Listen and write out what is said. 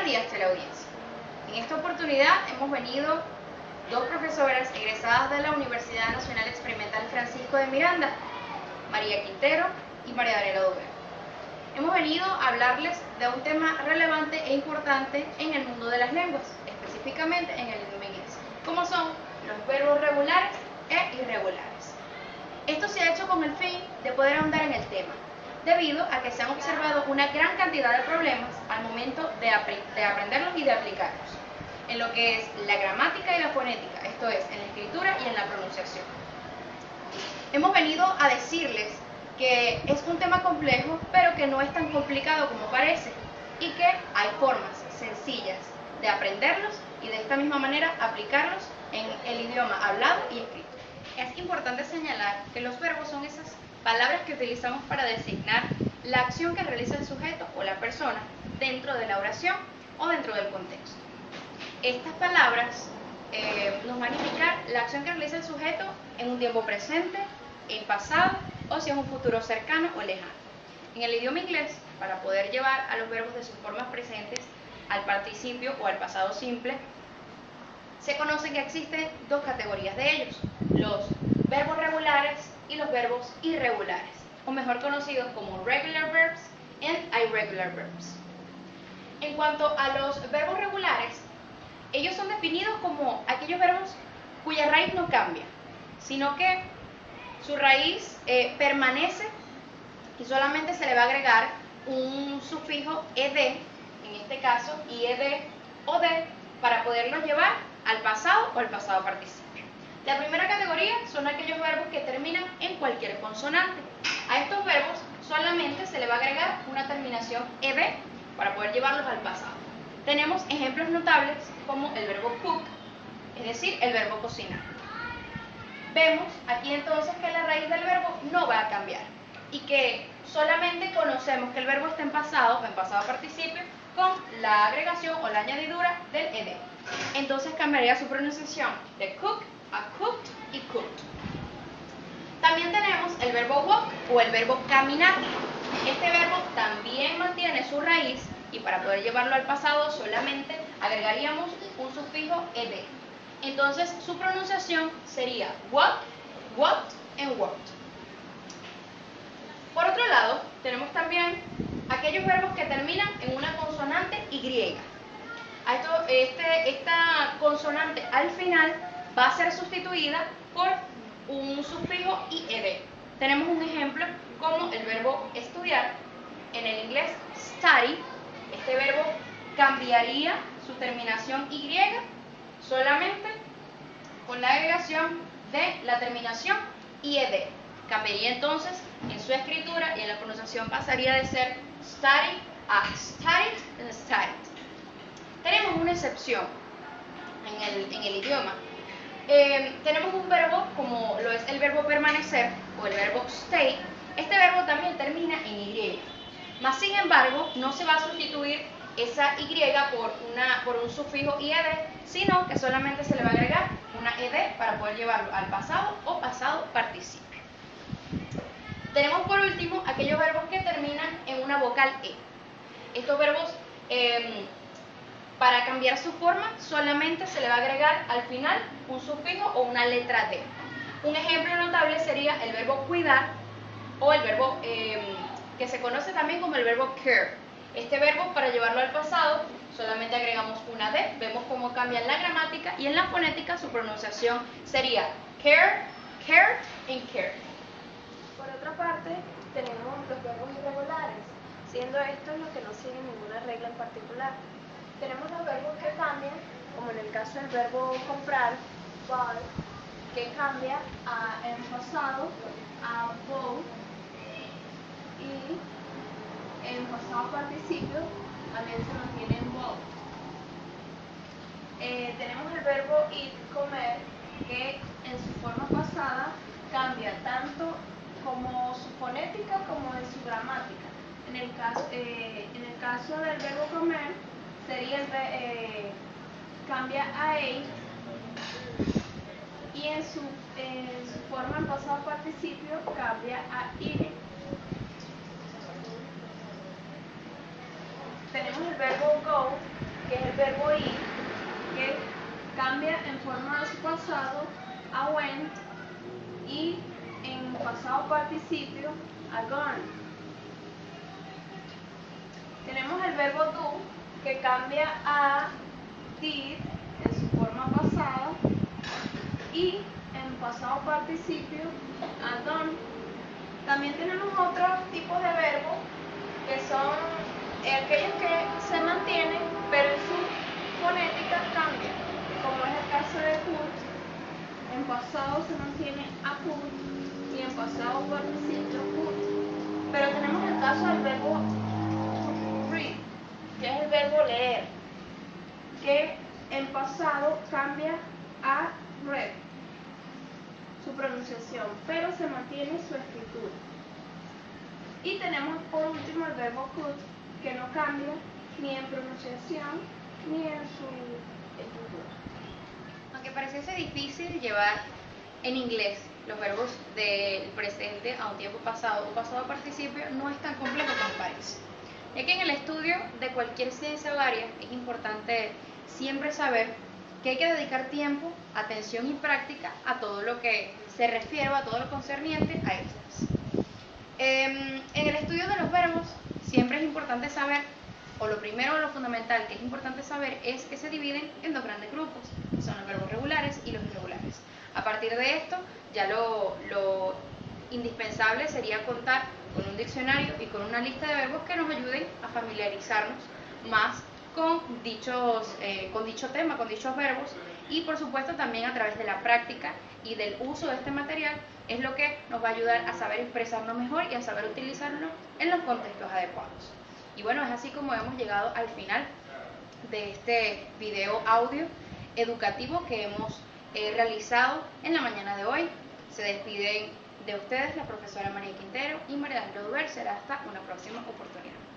Buenos días, teleaudiencia. En esta oportunidad hemos venido dos profesoras egresadas de la Universidad Nacional Experimental Francisco de Miranda, María Quintero y María Daniela Dubé. Hemos venido a hablarles de un tema relevante e importante en el mundo de las lenguas, específicamente en el idioma inglés, como son los verbos regulares e irregulares. Esto se ha hecho con el fin de poder ahondar en el tema, debido a que se han observado una gran cantidad de problemas al momento de aprenderlos y de aplicarlos, en lo que es la gramática y la fonética, esto es, en la escritura y en la pronunciación. Hemos venido a decirles que es un tema complejo, pero que no es tan complicado como parece, y que hay formas sencillas de aprenderlos y de esta misma manera aplicarlos en el idioma hablado y escrito. Es importante señalar que los verbos son esas palabras que utilizamos para designar la acción que realiza el sujeto o la persona dentro de la oración o dentro del contexto. Estas palabras nos van a indicar la acción que realiza el sujeto en un tiempo presente, en pasado o si es un futuro cercano o lejano. En el idioma inglés, para poder llevar a los verbos de sus formas presentes al participio o al pasado simple, se conoce que existen dos categorías de ellos: los verbos regulares y los verbos irregulares, o mejor conocidos como regular verbs and irregular verbs. En cuanto a los verbos regulares, ellos son definidos como aquellos verbos cuya raíz no cambia, sino que su raíz permanece y solamente se le va a agregar un sufijo ed, en este caso ied o d, para poderlos llevar al pasado o al pasado participio. La primera categoría son aquellos verbos que terminan en cualquier consonante. A estos verbos solamente se le va a agregar una terminación ed para poder llevarlos al pasado. Tenemos ejemplos notables como el verbo cook, es decir, el verbo cocinar. Vemos aquí entonces que la raíz del verbo no va a cambiar y que solamente conocemos que el verbo está en pasado o en pasado participio con la agregación o la añadidura del ed. Entonces cambiaría su pronunciación de cook a cooked y cooked. También tenemos el verbo walk o el verbo caminar. Este verbo también mantiene su raíz y para poder llevarlo al pasado solamente agregaríamos un sufijo ed. Entonces su pronunciación sería walk, walked and walked. Por otro lado, tenemos también aquellos verbos que terminan en una consonante Y. Esta consonante al final va a ser sustituida por un sufijo ied. Tenemos un ejemplo como el verbo estudiar. En el inglés study, este verbo cambiaría su terminación Y solamente con la agregación de la terminación ied. Cambiaría entonces en su escritura y en la pronunciación pasaría de ser study a studied and studied. Tenemos una excepción en el idioma. Tenemos un verbo como lo es el verbo permanecer o el verbo stay. Este verbo también termina en Y. Mas sin embargo, no se va a sustituir esa Y por un sufijo ied, sino que solamente se le va a agregar una ed para poder llevarlo al pasado o pasado participio. Tenemos por último aquellos verbos que terminan en una vocal e. Estos verbos, para cambiar su forma, solamente se le va a agregar al final un sufijo o una letra d. Un ejemplo notable sería el verbo cuidar o el verbo que se conoce también como el verbo care. Este verbo, para llevarlo al pasado, solamente agregamos una d. Vemos cómo cambia en la gramática y en la fonética su pronunciación sería care, cared and cared. Por otra parte, tenemos los verbos irregulares, siendo estos los que no siguen ninguna regla en particular. Tenemos los verbos que cambian, como en el caso del verbo comprar, buy, que cambia en pasado a bought, y en pasado participio también se mantiene en bought. Tenemos el verbo eat, comer, que en su forma pasada cambia tanto como su fonética como en su gramática. En el caso del verbo comer sería cambia a ate, y en su forma en pasado participio cambia a eating. Tenemos el verbo go, verbo ir, que cambia en forma de su pasado a went y en pasado participio a gone. Tenemos el verbo do, que cambia a did en su forma pasada y en pasado participio a done. También tenemos otros tipos de verbos que son aquellos que se mantienen pero en su fonética cambian, como es el caso de put. En pasado se mantiene a put y en pasado participio put. Pero tenemos el caso del verbo read, que es el verbo leer, que en pasado cambia a read su pronunciación, pero se mantiene su escritura. Y tenemos por último el verbo could, que no cambia ni en pronunciación ni en su escritura. Aunque pareciese difícil llevar en inglés los verbos del presente a un tiempo pasado o pasado participio, no es tan complejo como parece. Ya que en el estudio de cualquier ciencia o área es importante siempre saber que hay que dedicar tiempo, atención y práctica a todo lo que se refiere o a todo lo concerniente a estas. En el estudio de los verbos siempre es importante saber, o lo primero o lo fundamental que es importante saber es que se dividen en dos grandes grupos, que son los verbos regulares y los irregulares. A partir de esto, ya lo indispensable sería contar con un diccionario y con una lista de verbos que nos ayuden a familiarizarnos más con dicho tema, con dichos verbos, y por supuesto también a través de la práctica y del uso de este material es lo que nos va a ayudar a saber expresarnos mejor y a saber utilizarlo en los contextos adecuados. Y bueno, es así como hemos llegado al final de este video audio educativo que hemos realizado en la mañana de hoy. Se despiden de ustedes la profesora María Quintero y María Daniela Duber. Será hasta una próxima oportunidad.